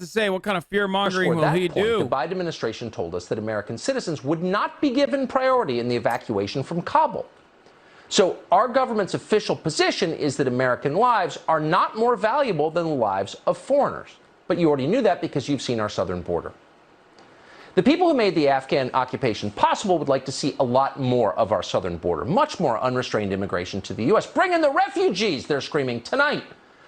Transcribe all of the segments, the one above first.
say? What kind of fear mongering will he do? The Biden administration told us that American citizens would not be given priority in the evacuation from Kabul. So our government's official position is that American lives are not more valuable than the lives of foreigners. But you already knew that because you've seen our southern border. The people who made the Afghan occupation possible would like to see a lot more of our southern border, much more unrestrained immigration to the U.S. Bring in the refugees, they're screaming tonight.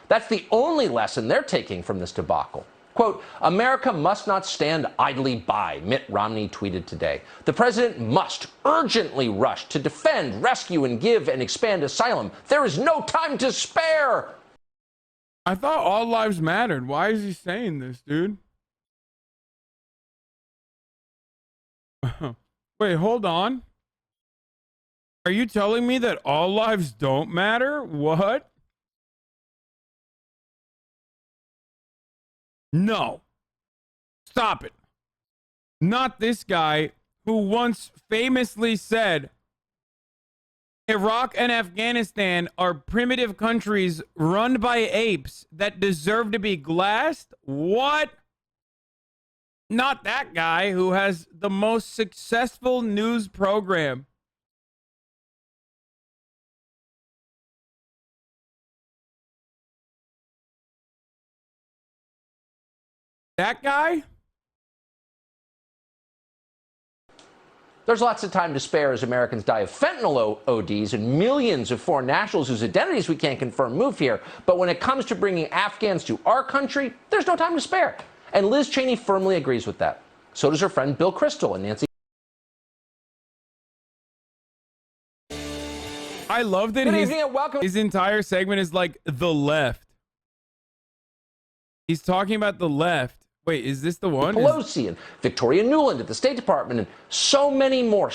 That's the only lesson they're taking from this debacle. Quote, America must not stand idly by, Mitt Romney tweeted today. The president must urgently rush to defend, rescue, and give and expand asylum. There is no time to spare. I thought all lives mattered. Why is he saying this, dude? Wait, hold on. Are you telling me that all lives don't matter? What? No. Stop it. Not this guy who once famously said Iraq and Afghanistan are primitive countries run by apes that deserve to be glassed? What? Not that guy who has the most successful news program. That guy? There's lots of time to spare as Americans die of fentanyl ODs and millions of foreign nationals whose identities we can't confirm move here. But when it comes to bringing Afghans to our country, there's no time to spare. And Liz Cheney firmly agrees with that. So does her friend Bill Kristol and Nancy. I love that his entire segment is like the left. He's talking about the left. Wait, is this the one? Pelosi and Victoria Nuland at the State Department and so many more,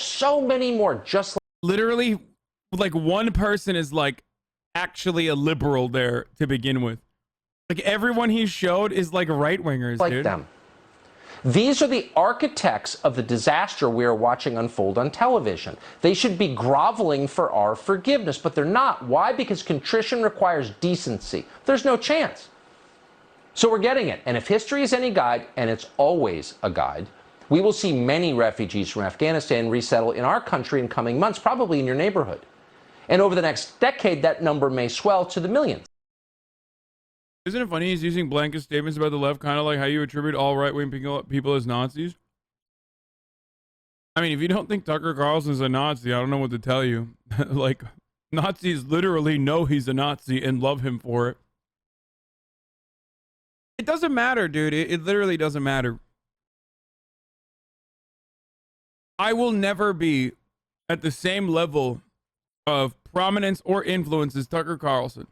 just like literally like one person is like actually a liberal there to begin with. Like everyone he showed is like right-wingers, like dude. them. These are the architects of the disaster we are watching unfold on television. They should be groveling for our forgiveness, but they're not. Why? Because contrition requires decency. There's no chance. So we're getting it. And if history is any guide, and it's always a guide, we will see many refugees from Afghanistan resettle in our country in coming months, probably in your neighborhood. And over the next decade, that number may swell to the millions. Isn't it funny he's using blanket statements about the left, kind of like how you attribute all right-wing people as Nazis? I mean, if you don't think Tucker Carlson's a Nazi, I don't know what to tell you. Like, Nazis literally know he's a Nazi and love him for it. It doesn't matter, dude. It literally doesn't matter. I will never be at the same level of prominence or influence as Tucker Carlson.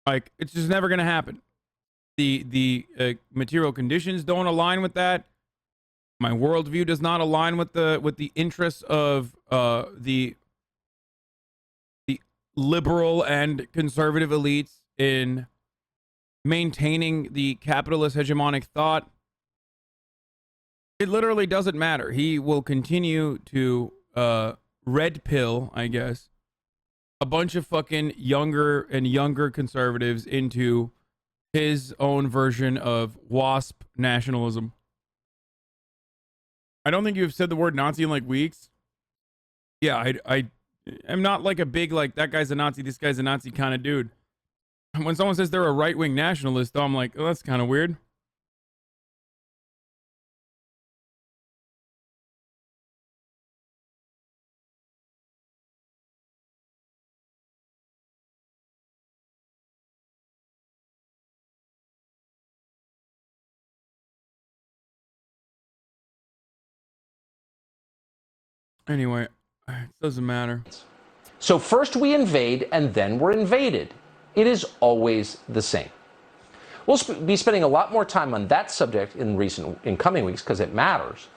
Like, it's just never going to happen. The material conditions don't align with that. My worldview does not align with the interests of the liberal and conservative elites in maintaining the capitalist hegemonic thought. It literally doesn't matter. He will continue to red pill, I guess, a bunch of fucking younger and younger conservatives into his own version of WASP nationalism. I don't think you've said the word Nazi in like weeks. Yeah, I am not like a big, like, that guy's a Nazi, this guy's a Nazi kind of dude. When someone says they're a right-wing nationalist, I'm like, oh, that's kind of weird. Anyway, it doesn't matter. So first we invade and then we're invaded. It is always the same. We'll be spending a lot more time on that subject in coming weeks because it matters.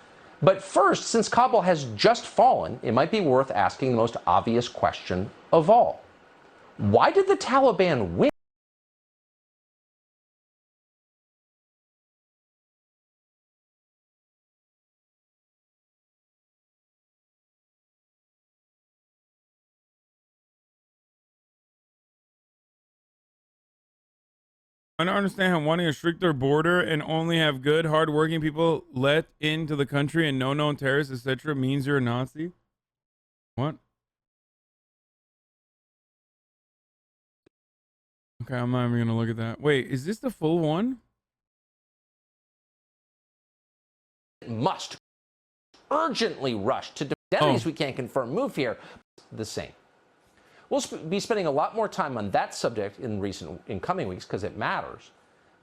But first, since Kabul has just fallen, it might be worth asking the most obvious question of all. Why did the Taliban win? I don't understand how wanting a stricter border and only have good, hardworking people let into the country and no known terrorists, etc., means you're a Nazi. What? Okay, I'm not even gonna look at that. Wait, is this the full one? Must urgently rush to identities we can't confirm move here. The same. We'll be spending a lot more time on that subject in coming weeks because it matters.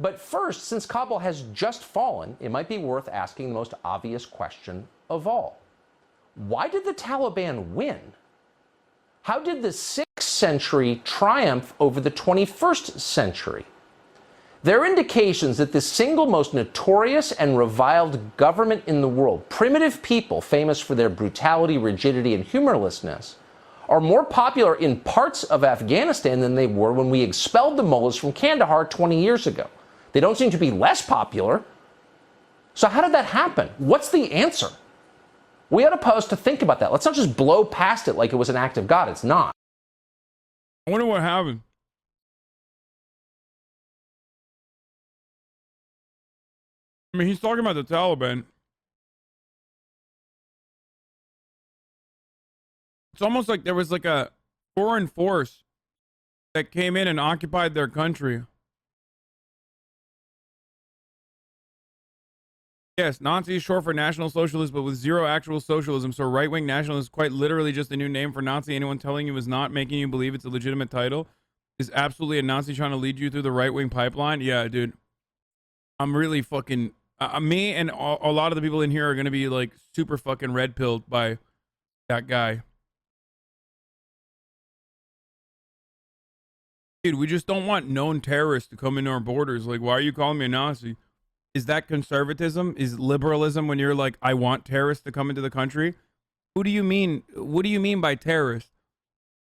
But first, since Kabul has just fallen, it might be worth asking the most obvious question of all. Why did the Taliban win? How did the 6th century triumph over the 21st century? There are indications that the single most notorious and reviled government in the world, primitive people famous for their brutality, rigidity, and humorlessness, are more popular in parts of Afghanistan than they were when we expelled the mullahs from Kandahar 20 years ago. They don't seem to be less popular. So how did that happen? What's the answer? We ought to pause to think about that. Let's not just blow past it like it was an act of God. It's not. I wonder what happened. I mean, he's talking about the Taliban. It's almost like there was like a foreign force that came in and occupied their country. Yes, Nazi is short for National Socialist, but with zero actual socialism. So right-wing nationalist is quite literally just a new name for Nazi. Anyone telling you is not making you believe it's a legitimate title is absolutely a Nazi trying to lead you through the right-wing pipeline. Yeah, dude. I'm really fucking... me and a lot of the people in here are going to be like super fucking red-pilled by that guy. Dude, we just don't want known terrorists to come into our borders. Like, why are you calling me a Nazi? Is that conservatism? Is liberalism when you're like, I want terrorists to come into the country? Who do you mean? What do you mean by terrorists?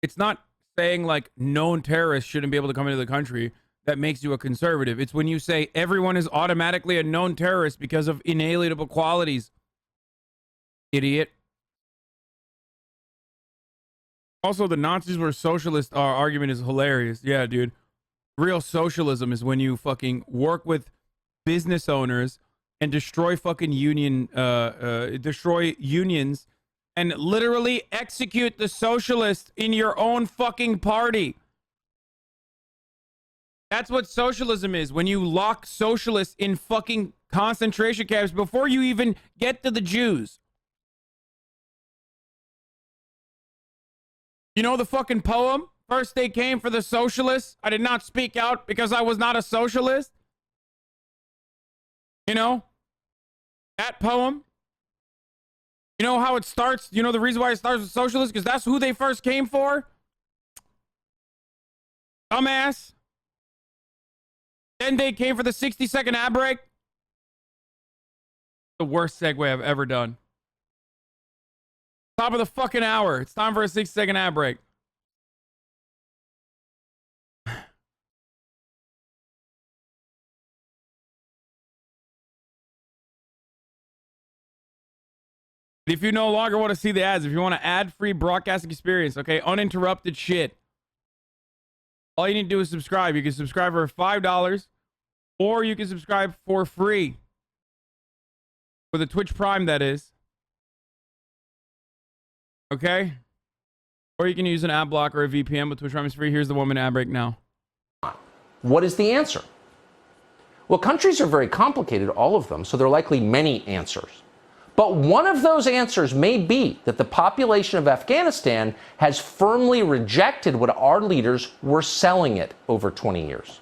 It's not saying like known terrorists shouldn't be able to come into the country that makes you a conservative. It's when you say everyone is automatically a known terrorist because of inalienable qualities. Idiot. Also, the Nazis were socialist argument is hilarious. Yeah, dude. Real socialism is when you fucking work with business owners and destroy fucking destroy unions and literally execute the socialists in your own fucking party. That's what socialism is, when you lock socialists in fucking concentration camps before you even get to the Jews. You know the fucking poem? First they came for the socialists. I did not speak out because I was not a socialist. You know? That poem? You know how it starts? You know the reason why it starts with socialists? Because that's who they first came for? Dumbass. Then they came for the 60-second ad break. The worst segue I've ever done. Top of the fucking hour. It's time for a 60-second ad break. If you no longer want to see the ads, if you want an ad-free broadcasting experience, okay, uninterrupted shit, all you need to do is subscribe. You can subscribe for $5, or you can subscribe for free. For the Twitch Prime, that is. Okay? Or you can use an ad block or a VPN, but Twitch Prime is free. Here's the 1 minute ad break now. What is the answer? Well, countries are very complicated, all of them, so there are likely many answers. But one of those answers may be that the population of Afghanistan has firmly rejected what our leaders were selling it over 20 years.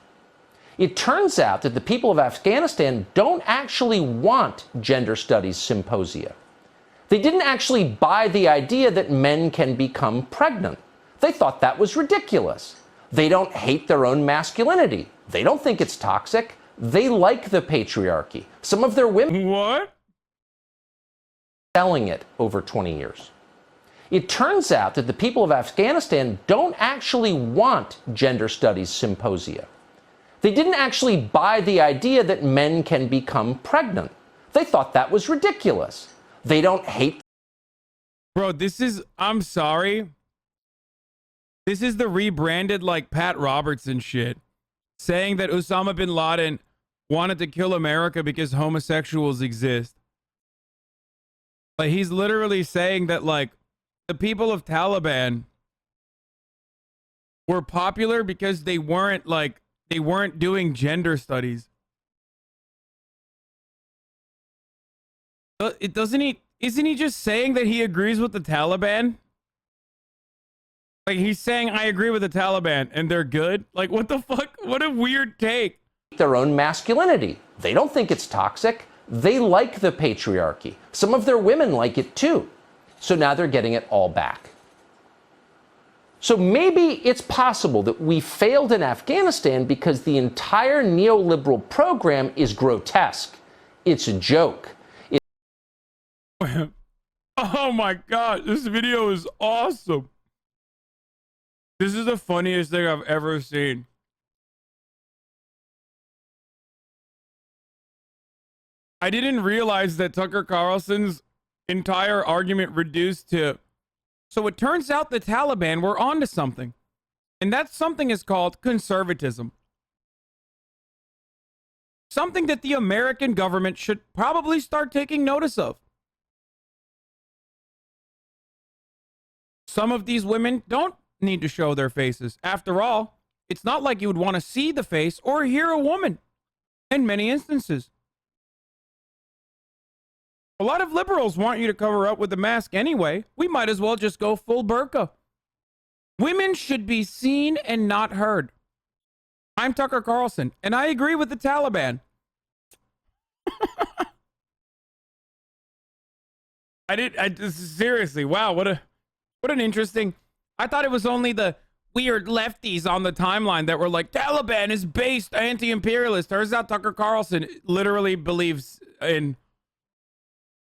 It turns out that the people of Afghanistan don't actually want gender studies symposia. They didn't actually buy the idea that men can become pregnant. They thought that was ridiculous. They don't hate their own masculinity. They don't think it's toxic. They like the patriarchy. Some of their women... What? Selling it over 20 years. It turns out that the people of Afghanistan don't actually want gender studies symposia. They didn't actually buy the idea that men can become pregnant. They thought that was ridiculous. They don't hate... Bro, this is... I'm sorry. This is the rebranded, like, Pat Robertson shit. saying that Osama bin Laden wanted to kill America because homosexuals exist. Like, he's literally saying that, like, the people of Taliban were popular because they weren't doing gender studies. Isn't he just saying that he agrees with the Taliban? Like, he's saying, I agree with the Taliban and they're good? Like, what the fuck? What a weird take. Their own masculinity. They don't think it's toxic. They like the patriarchy. Some of their women like it too. So now they're getting it all back. So maybe it's possible that we failed in Afghanistan because the entire neoliberal program is grotesque. It's a joke. Oh my God, this video is awesome. This is the funniest thing I've ever seen. I didn't realize that Tucker Carlson's entire argument reduced to, so it turns out the Taliban were onto something. And that something is called conservatism. Something that the American government should probably start taking notice of. Some of these women don't need to show their faces. After all, it's not like you would want to see the face or hear a woman in many instances. A lot of liberals want you to cover up with the mask anyway. We might as well just go full burqa. Women should be seen and not heard. I'm Tucker Carlson, and I agree with the Taliban. Seriously, wow, what an interesting. I thought it was only the weird lefties on the timeline that were like, Taliban is based anti-imperialist. Turns out Tucker Carlson literally believes in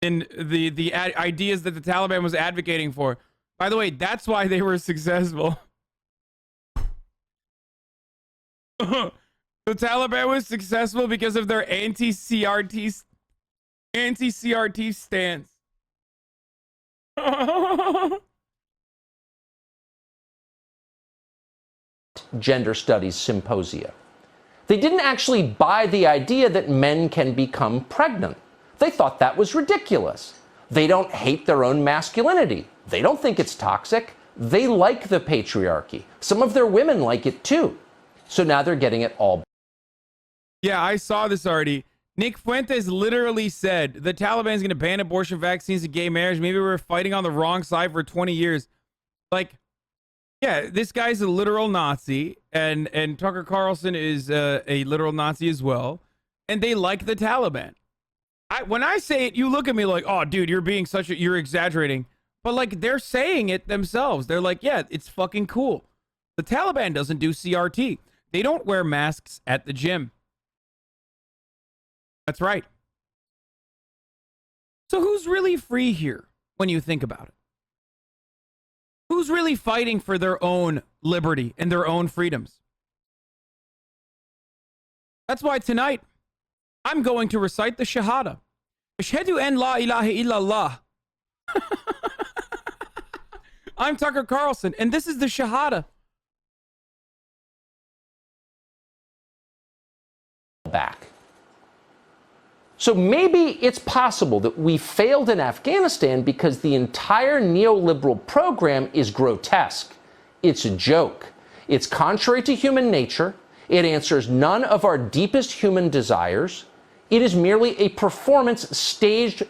the ideas that the Taliban was advocating for. By the way, that's why they were successful. The Taliban was successful because of their anti-CRT stance. Gender studies symposia. They didn't actually buy the idea that men can become pregnant. They thought that was ridiculous. They don't hate their own masculinity. They don't think it's toxic. They like the patriarchy. Some of their women like it too. So now they're getting it all. Yeah, I saw this already. Nick Fuentes literally said the Taliban's going to ban abortion vaccines and gay marriage. Maybe we were fighting on the wrong side for 20 years. Like, yeah, this guy's a literal Nazi, and Tucker Carlson is a literal Nazi as well, and they like the Taliban. When I say it, you look at me like, oh, dude, you're exaggerating. But, like, they're saying it themselves. They're like, yeah, it's fucking cool. The Taliban doesn't do CRT. They don't wear masks at the gym. That's right. So who's really free here when you think about it? Who's really fighting for their own liberty and their own freedoms? That's why tonight, I'm going to recite the Shahada. Ashhadu an la ilaha illallah. I'm Tucker Carlson, and this is the Shahada. Back. So maybe it's possible that we failed in Afghanistan because the entire neoliberal program is grotesque. It's a joke. It's contrary to human nature. It answers none of our deepest human desires. It is merely a performance staged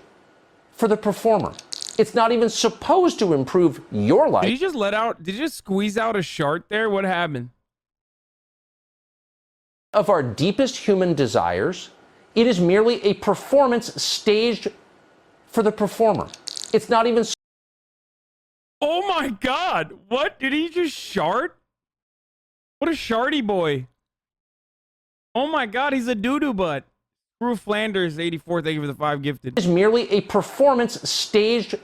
for the performer. It's not even supposed to improve your life. Did you just squeeze out a shart there? What happened? Of our deepest human desires. It is merely a performance staged for the performer. It's not even. Oh my God. What? Did he just shart? What a sharty boy. Oh my God, he's a doo-doo butt. Screw Flanders, 84, thank you for the 5 gifted. It is merely a performance staged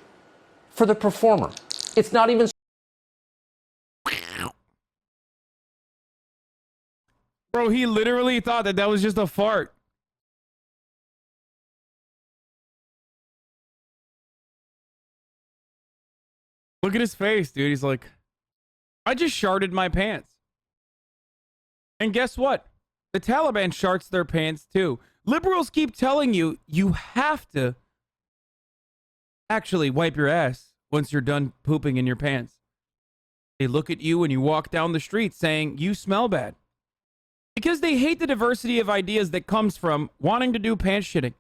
for the performer. It's not even. Bro, he literally thought that was just a fart. Look at his face, dude. He's like, I just sharted my pants. And guess what? The Taliban sharts their pants too. Liberals keep telling you you have to actually wipe your ass once you're done pooping in your pants. They look at you when you walk down the street saying you smell bad. Because they hate the diversity of ideas that comes from wanting to do pants shitting.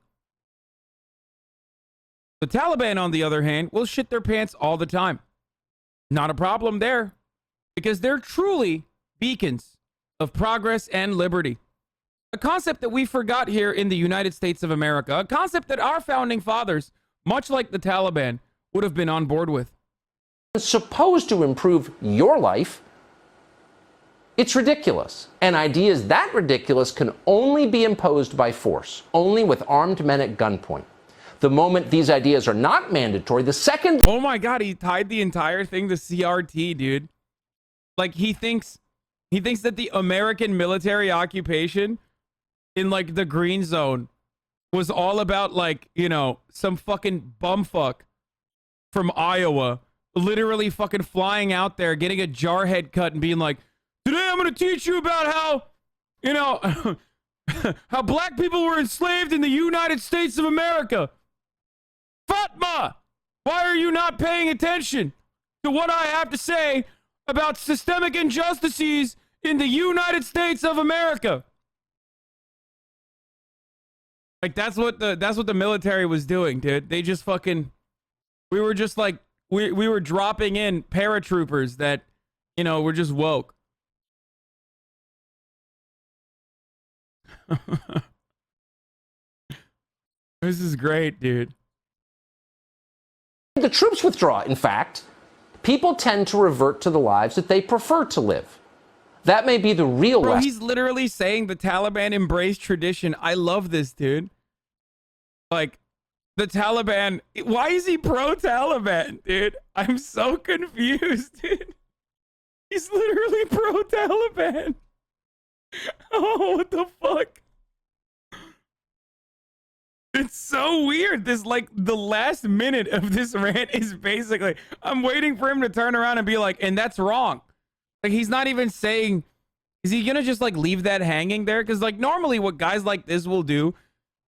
The Taliban, on the other hand, will shit their pants all the time. Not a problem there, because they're truly beacons of progress and liberty. A concept that we forgot here in the United States of America. A concept that our founding fathers, much like the Taliban, would have been on board with. It's supposed to improve your life. It's ridiculous. And ideas that ridiculous can only be imposed by force, only with armed men at gunpoint. The moment these ideas are not mandatory, the second... Oh my God, he tied the entire thing to CRT, dude. Like, he thinks that the American military occupation in, like, the Green Zone was all about, like, you know, some fucking bumfuck from Iowa literally fucking flying out there, getting a jarhead cut and being like, today I'm going to teach you about how, you know, how black people were enslaved in the United States of America. Fatma, why are you not paying attention to what I have to say about systemic injustices in the United States of America? Like, that's what the military was doing, dude. They just fucking, we were just like, we were dropping in paratroopers that, you know, were just woke. This is great, dude. The troops withdraw, in fact, people tend to revert to the lives that they prefer to live. That may be the real Bro, lesson. he's literally saying the Taliban embraced tradition. I love this, dude. Like, the Taliban, why is he pro-Taliban, dude? I'm so confused, dude. He's literally pro-Taliban. Oh, what the fuck? It's so weird. This, like, the last minute of this rant is basically, I'm waiting for him to turn around and be like, and that's wrong. Like, he's not even saying, is he gonna just, like, leave that hanging there? Because, like, normally what guys like this will do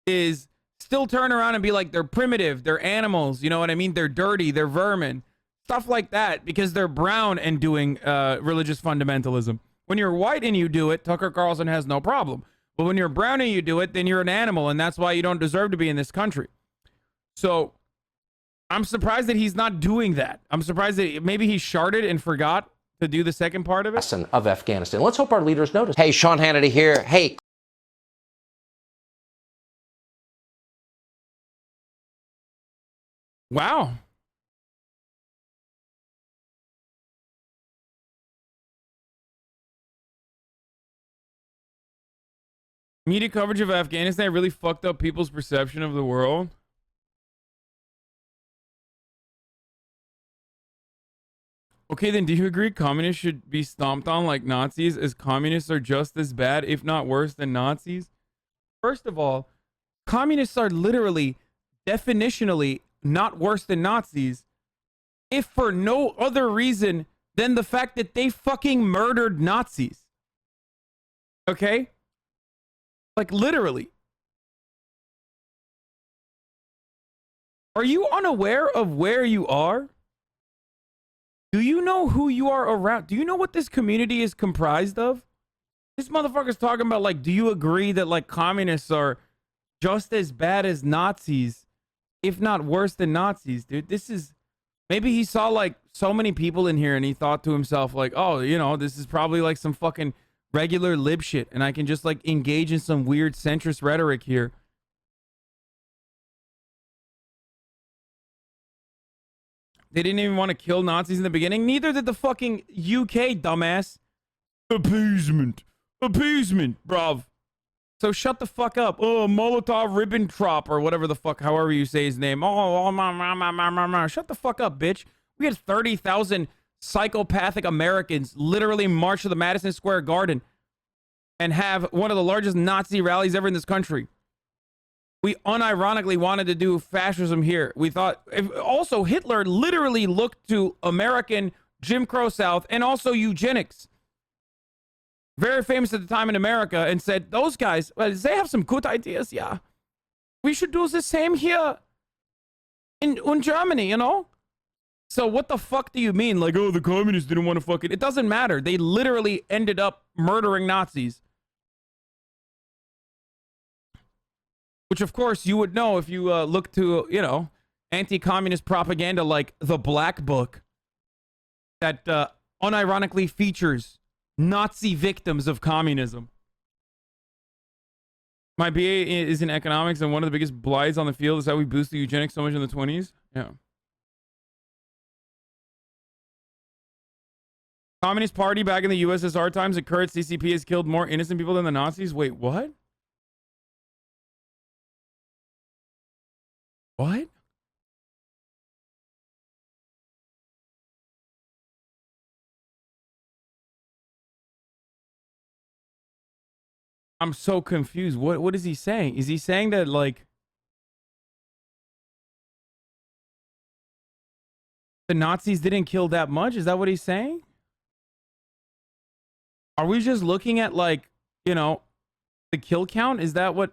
is still turn around and be like, they're primitive, they're animals, you know what I mean? They're dirty, they're vermin. Stuff like that, because they're brown and doing religious fundamentalism. When you're white and you do it, Tucker Carlson has no problem. But when you're brown and you do it, then you're an animal, and that's why you don't deserve to be in this country. So I'm surprised that he's not doing that. I'm surprised that maybe he sharded and forgot to do the second part of it. Of Afghanistan. Let's hope our leaders notice. Hey, Sean Hannity here. Hey. Wow. Media coverage of Afghanistan really fucked up people's perception of the world. Okay, then do you agree communists should be stomped on like Nazis, as communists are just as bad, if not worse, than Nazis? First of all, communists are literally, definitionally, not worse than Nazis, if for no other reason than the fact that they fucking murdered Nazis. Okay? Like, literally. Are you unaware of where you are? Do you know who you are around? Do you know what this community is comprised of? This motherfucker's talking about, like, do you agree that, like, communists are just as bad as Nazis, if not worse than Nazis, dude? This is, maybe he saw, like, so many people in here and he thought to himself, like, oh, you know, this is probably, like, some fucking regular lib shit, and I can just, like, engage in some weird centrist rhetoric here. They didn't even want to kill Nazis in the beginning. Neither did the fucking UK, dumbass. Appeasement. Appeasement, bruv. So shut the fuck up. Oh, Molotov Ribbentrop, or whatever the fuck, however you say his name. Shut the fuck up, bitch. We had 30,000 psychopathic Americans literally march to the Madison Square Garden and have one of the largest Nazi rallies ever in this country. We unironically wanted to do fascism here. We thought, also Hitler literally looked to American Jim Crow South and also eugenics. very famous at the time in America, and said, those guys, well, they have some good ideas, yeah. We should do the same here in Germany, you know? So what the fuck do you mean? Like, oh, the communists didn't want to fuck it. It doesn't matter. They literally ended up murdering Nazis. Which, of course, you would know if you look to, you know, anti-communist propaganda like the Black Book that unironically features Nazi victims of communism. My BA is in economics, and one of the biggest blights on the field is how we boosted eugenics so much in the 20s. Yeah. Communist Party back in the USSR times, the current CCP has killed more innocent people than the Nazis. Wait, what? What? I'm so confused. What is he saying? Is he saying that, like, the Nazis didn't kill that much? Is that what he's saying? Are we just looking at, like, you know, the kill count? Is that what?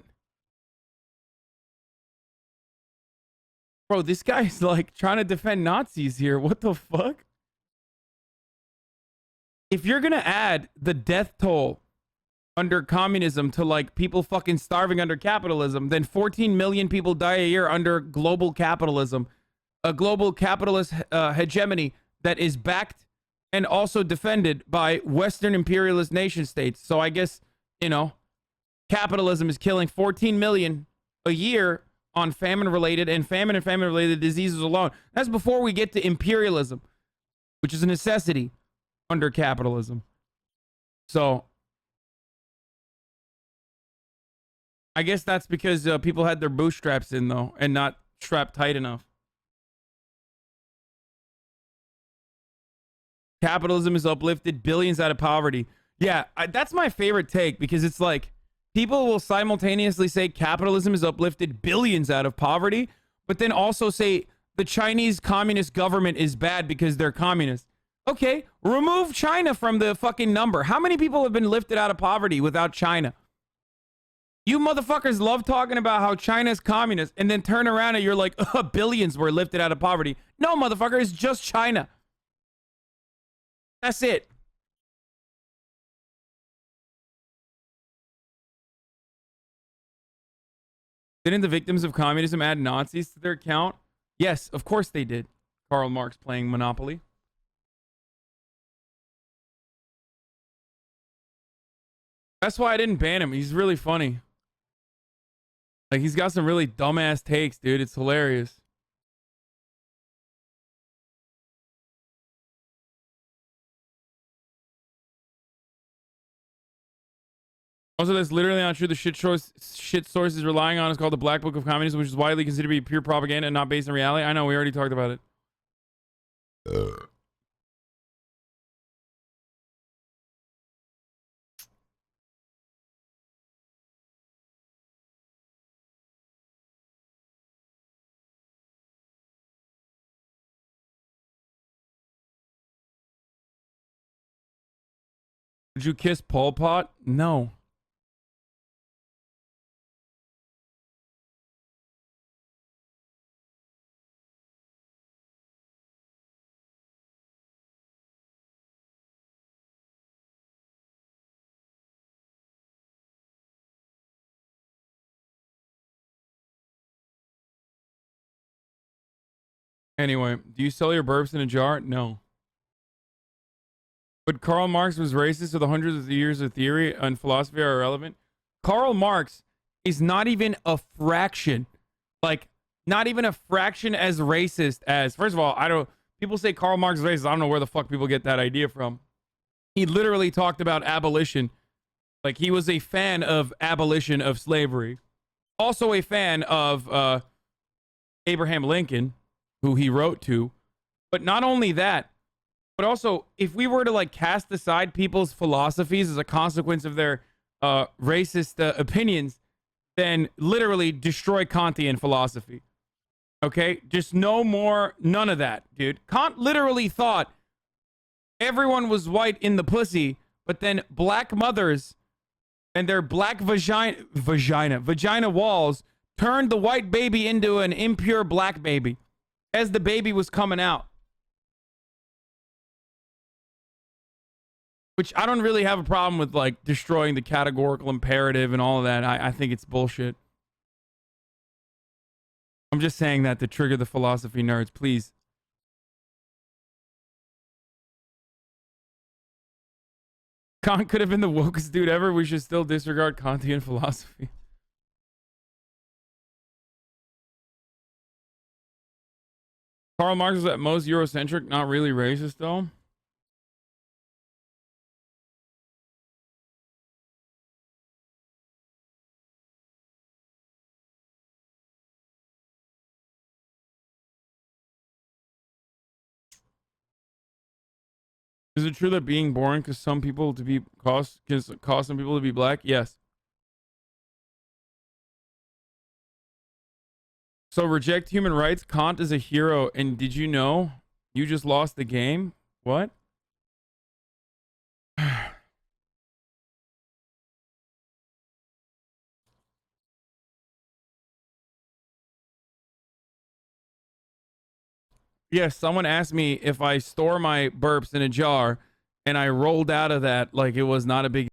Bro, this guy's like trying to defend Nazis here. What the fuck? If you're gonna add the death toll under communism to like people fucking starving under capitalism, then 14 million people die a year under global capitalism, a global capitalist hegemony that is backed and also defended by Western imperialist nation states. So I guess, you know, capitalism is killing 14 million a year on famine-related and famine-related diseases alone. That's before we get to imperialism, which is a necessity under capitalism. So I guess that's because people had their bootstraps in, though, and not strapped tight enough. Capitalism is uplifted billions out of poverty. Yeah, that's my favorite take, because it's like people will simultaneously say capitalism is uplifted billions out of poverty, but then also say the Chinese communist government is bad because they're communist. Okay, remove China from the fucking number. How many people have been lifted out of poverty without China? You motherfuckers love talking about how China's communist and then turn around and you're like, billions were lifted out of poverty. No, motherfucker, it's just China. That's it. Didn't the victims of communism add Nazis to their account? Yes, of course they did. Karl Marx playing Monopoly. That's why I didn't ban him. He's really funny. Like, he's got some really dumbass takes, dude. It's hilarious. Also, that's literally not true. The shit source is relying on is called the Black Book of Communism, which is widely considered to be pure propaganda and not based in reality. I know, we already talked about it. Would you kiss Pol Pot? No. Anyway, do you sell your burps in a jar? No. But Karl Marx was racist, so the hundreds of years of theory and philosophy are irrelevant. Karl Marx is not even a fraction, like, not even a fraction as racist as, first of all, people say Karl Marx is racist. I don't know where the fuck people get that idea from. He literally talked about abolition. Like, he was a fan of abolition of slavery. Also a fan of Abraham Lincoln, who he wrote to. But not only that, but also, if we were to like cast aside people's philosophies as a consequence of their racist opinions, then literally destroy Kantian philosophy. Okay? Just no more, none of that, dude. Kant literally thought everyone was white in the pussy, but then black mothers and their black vagina walls turned the white baby into an impure black baby as the baby was coming out. Which I don't really have a problem with, like, destroying the categorical imperative and all of that. I think it's bullshit. I'm just saying that to trigger the philosophy nerds, please. Kant could have been the wokest dude ever. We should still disregard Kantian philosophy. Karl Marx was at most Eurocentric, not really racist, though. Is it true that being born cause some people to be cause some people to be black? Yes. So reject human rights. Kant is a hero, and did you know you just lost the game? What? Yes, someone asked me if I store my burps in a jar and I rolled out of that like it was not a big